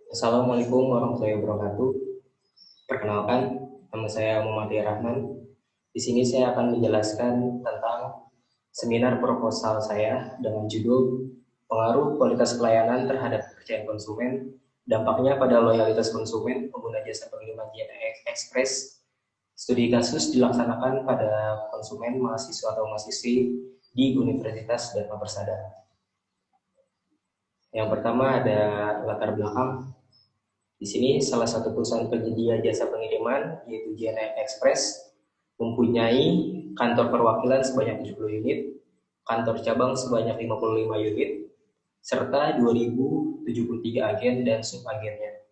Assalamualaikum warahmatullahi wabarakatuh. Perkenalkan, nama saya Muhammad Rahman. Di sini saya akan menjelaskan tentang seminar proposal saya dengan judul Pengaruh Kualitas Pelayanan Terhadap Kepercayaan Konsumen, Dampaknya pada Loyalitas Konsumen Pengguna Jasa Pengiriman JNE Express. Studi kasus dilaksanakan pada konsumen mahasiswa atau mahasiswi di Universitas Dharma Persada. Yang pertama ada latar belakang. Di sini salah satu perusahaan penyedia jasa pengiriman yaitu JNE Express mempunyai kantor perwakilan sebanyak 70 unit, kantor cabang sebanyak 55 unit, serta 2073 agen dan subagennya.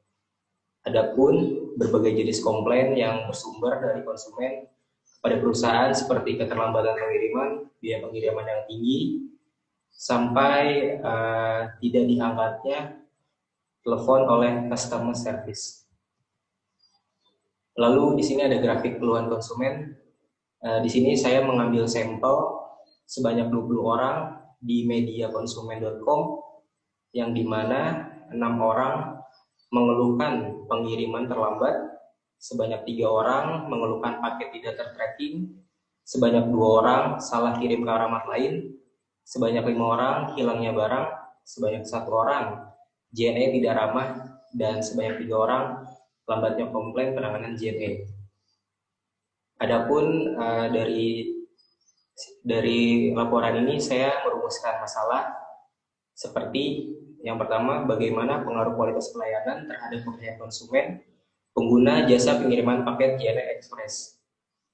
Adapun berbagai jenis komplain yang bersumber dari konsumen kepada perusahaan seperti keterlambatan pengiriman, biaya pengiriman yang tinggi, sampai tidak diangkatnya telepon oleh customer service. Lalu di sini ada grafik keluhan konsumen. Di sini saya mengambil sampel sebanyak 20 orang di mediakonsumen.com yang dimana 6 orang mengeluhkan pengiriman terlambat, sebanyak 3 orang mengeluhkan paket tidak tertracking, sebanyak 2 orang salah kirim ke alamat lain, sebanyak 5 orang hilangnya barang, sebanyak 1 orang JNE tidak ramah, dan sebanyak 3 orang lambatnya komplain penanganan JNE. Adapun dari laporan ini saya merumuskan masalah seperti yang pertama, bagaimana pengaruh kualitas pelayanan terhadap kepercayaan konsumen pengguna jasa pengiriman paket JNE Express.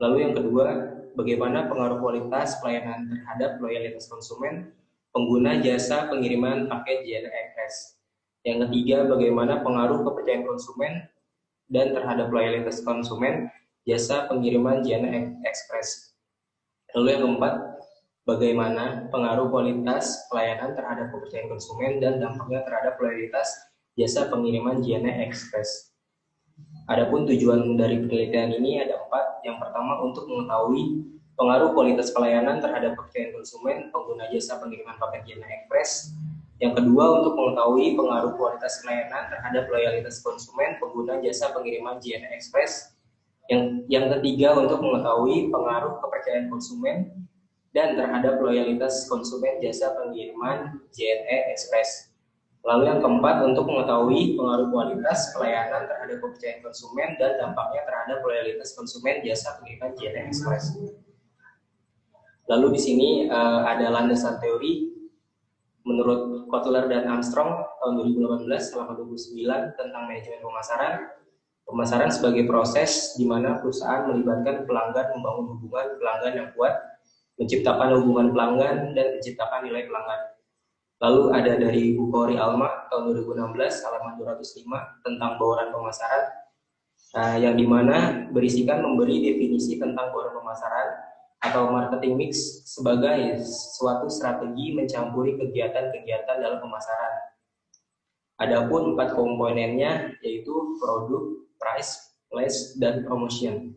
Lalu yang kedua, bagaimana pengaruh kualitas pelayanan terhadap loyalitas konsumen pengguna jasa pengiriman paket JNE Express. Yang ketiga, bagaimana pengaruh kepercayaan konsumen dan terhadap loyalitas konsumen jasa pengiriman JNE Express. Lalu yang keempat, bagaimana pengaruh kualitas pelayanan terhadap kepercayaan konsumen dan dampaknya terhadap loyalitas jasa pengiriman JNE Express. Adapun tujuan dari penelitian ini ada 4. Yang pertama, untuk mengetahui pengaruh kualitas pelayanan terhadap kepercayaan konsumen pengguna jasa pengiriman paket JNE Express. Yang kedua, untuk mengetahui pengaruh kualitas pelayanan terhadap loyalitas konsumen pengguna jasa pengiriman JNE Express. Yang ketiga, untuk mengetahui pengaruh kepercayaan konsumen dan terhadap loyalitas konsumen jasa pengiriman JNE Express. Lalu yang keempat, untuk mengetahui pengaruh kualitas pelayanan terhadap kepercayaan konsumen dan dampaknya terhadap loyalitas konsumen jasa pengiriman JNE Express. Lalu di sini ada landasan teori. Menurut Kotler dan Armstrong tahun 2018 selama 29 tentang manajemen pemasaran sebagai proses di mana perusahaan melibatkan pelanggan membangun hubungan pelanggan yang kuat, menciptakan hubungan pelanggan dan menciptakan nilai pelanggan. Lalu ada dari Bukhari Alma tahun 2016 halaman 205 tentang bauran pemasaran, yang dimana berisikan memberi definisi tentang bauran pemasaran atau marketing mix sebagai suatu strategi mencampuri kegiatan-kegiatan dalam pemasaran. Adapun 4 komponennya yaitu produk, price, place, dan promotion.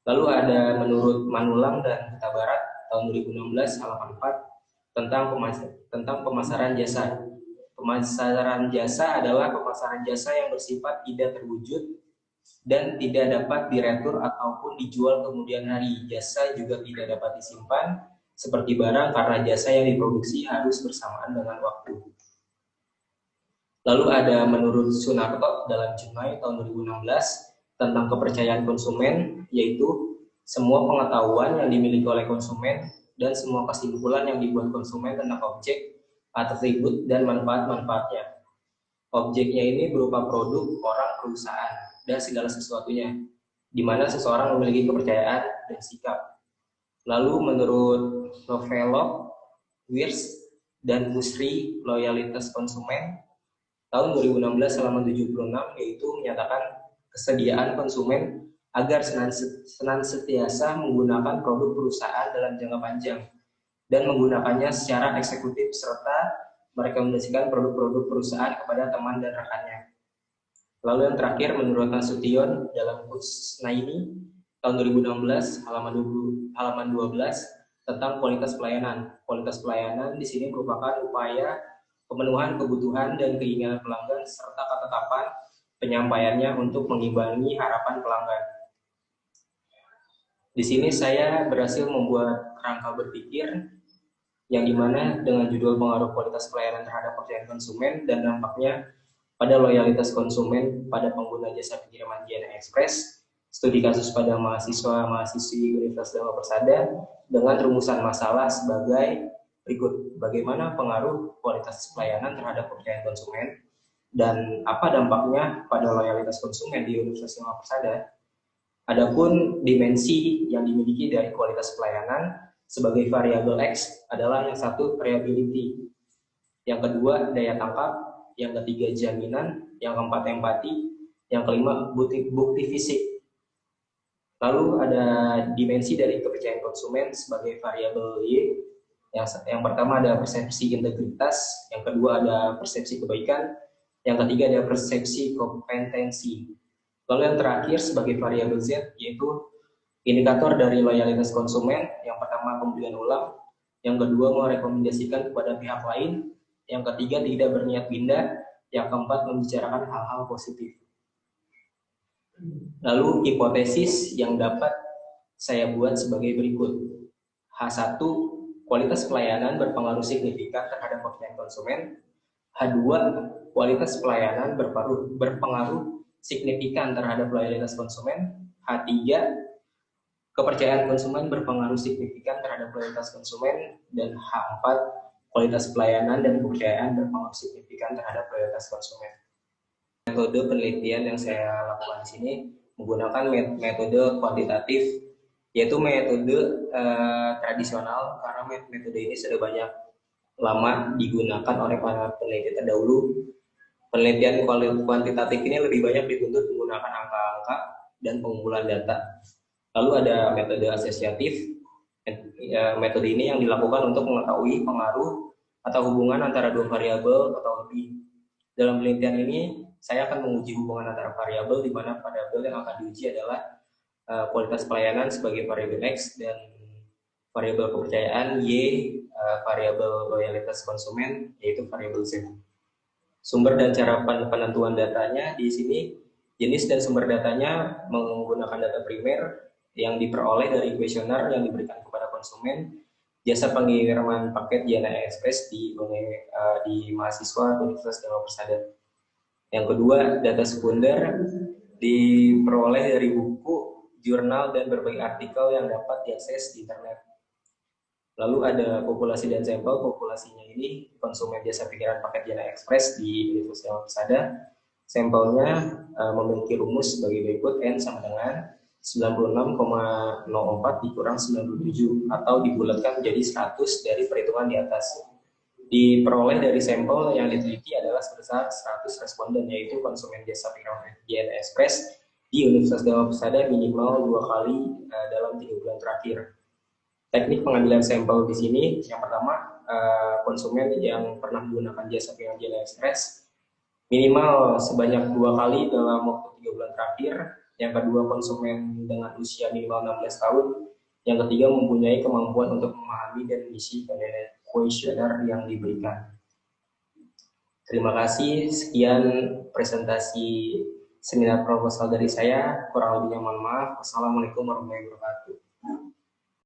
Lalu ada menurut Manulang dan Huta Barat tahun 2016 halaman 4 tentang pemasaran jasa. Pemasaran jasa adalah pemasaran jasa yang bersifat tidak terwujud dan tidak dapat diretur ataupun dijual kemudian hari. Jasa juga tidak dapat disimpan seperti barang karena jasa yang diproduksi harus bersamaan dengan waktu. Lalu ada menurut Sunarto dalam Junai tahun 2016 tentang kepercayaan konsumen, yaitu semua pengetahuan yang dimiliki oleh konsumen dan semua kesimpulan yang dibuat konsumen tentang objek, atribut, dan manfaat-manfaatnya. Objeknya ini berupa produk, orang, perusahaan, dan segala sesuatunya, di mana seseorang memiliki kepercayaan dan sikap. Lalu menurut Novello, Wirtz, dan Husri, loyalitas konsumen, tahun 2016 halaman 76, yaitu menyatakan kesediaan konsumen agar senantiasa menggunakan produk perusahaan dalam jangka panjang dan menggunakannya secara eksekutif serta merekomendasikan produk-produk perusahaan kepada teman dan rekannya. Lalu yang terakhir menurut Nasution dalam Kusnaini tahun 2016 halaman 12 tentang kualitas pelayanan. Kualitas pelayanan di sini merupakan upaya pemenuhan kebutuhan dan keinginan pelanggan serta kata penetapan penyampaiannya untuk mengimbangi harapan pelanggan. Di sini saya berhasil membuat kerangka berpikir yang dimana dengan judul pengaruh kualitas pelayanan terhadap kepercayaan konsumen dan dampaknya pada loyalitas konsumen pada pengguna jasa pengiriman JNE Express, studi kasus pada mahasiswa-mahasiswi Universitas Dharma Persada dengan rumusan masalah sebagai berikut. Bagaimana pengaruh kualitas pelayanan terhadap kepercayaan konsumen dan apa dampaknya pada loyalitas konsumen di Universitas Dharma Persada. Adapun dimensi yang dimiliki dari kualitas pelayanan sebagai variabel X adalah yang satu variability, yang kedua daya tangkap, yang ketiga jaminan, yang keempat empati, yang kelima bukti fisik. Lalu ada dimensi dari kepercayaan konsumen sebagai variabel Y. Yang pertama ada persepsi integritas, yang kedua ada persepsi kebaikan, yang ketiga ada persepsi kompetensi. Lalu yang terakhir sebagai variabel Z yaitu indikator dari loyalitas konsumen. Yang pertama pembelian ulang, yang kedua merekomendasikan kepada pihak lain, yang ketiga tidak berniat pindah, yang keempat membicarakan hal-hal positif. Lalu hipotesis yang dapat saya buat sebagai berikut. H1, kualitas pelayanan berpengaruh signifikan terhadap kepercayaan konsumen. H2, kualitas pelayanan berpengaruh signifikan terhadap loyalitas konsumen. H3, kepercayaan konsumen berpengaruh signifikan terhadap loyalitas konsumen. Dan H4, kualitas pelayanan dan kepercayaan berpengaruh signifikan terhadap loyalitas konsumen. Metode penelitian yang saya lakukan di sini menggunakan metode kuantitatif, yaitu metode tradisional, karena metode ini sudah banyak lama digunakan oleh para peneliti terdahulu. Penelitian kuantitatif ini lebih banyak dituntut menggunakan angka-angka dan pengumpulan data. Lalu ada metode asosiatif. Metode ini yang dilakukan untuk mengetahui pengaruh atau hubungan antara dua variabel atau lebih. Dalam penelitian ini, saya akan menguji hubungan antara variabel, di mana variabel yang akan diuji adalah kualitas pelayanan sebagai variabel X dan variabel kepercayaan Y, variabel loyalitas konsumen yaitu variabel Z. Sumber dan cara penentuan datanya di sini, jenis dan sumber datanya menggunakan data primer yang diperoleh dari kuesioner yang diberikan kepada konsumen jasa pengiriman paket JNE Express di mahasiswa Universitas Dharma Persada. Yang kedua, data sekunder diperoleh dari buku, jurnal, dan berbagai artikel yang dapat diakses di internet. Lalu ada populasi dan sampel. Populasinya ini konsumen jasa pengiriman paket JNE Express di Universitas Dharma Persada. Sampelnya memiliki rumus sebagai berikut: N sama dengan 96,04 dikurang 97 atau dibulatkan menjadi 100 dari perhitungan di atas. Diperoleh dari sampel yang diteliti adalah sebesar 100 responden, yaitu konsumen jasa pengiriman JNE Express di Universitas Dharma Persada minimal 2 kali dalam 3 bulan terakhir. Teknik pengambilan sampel di sini, yang pertama, konsumen yang pernah menggunakan jasa pengiriman JNE Express minimal sebanyak 2 kali dalam waktu 3 bulan terakhir. Yang kedua, konsumen dengan usia minimal 16 tahun. Yang ketiga, mempunyai kemampuan untuk memahami dan mengisi kuesioner yang diberikan. Terima kasih. Sekian presentasi seminar proposal dari saya. Kurang lebihnya mohon maaf. Wassalamualaikum warahmatullahi wabarakatuh.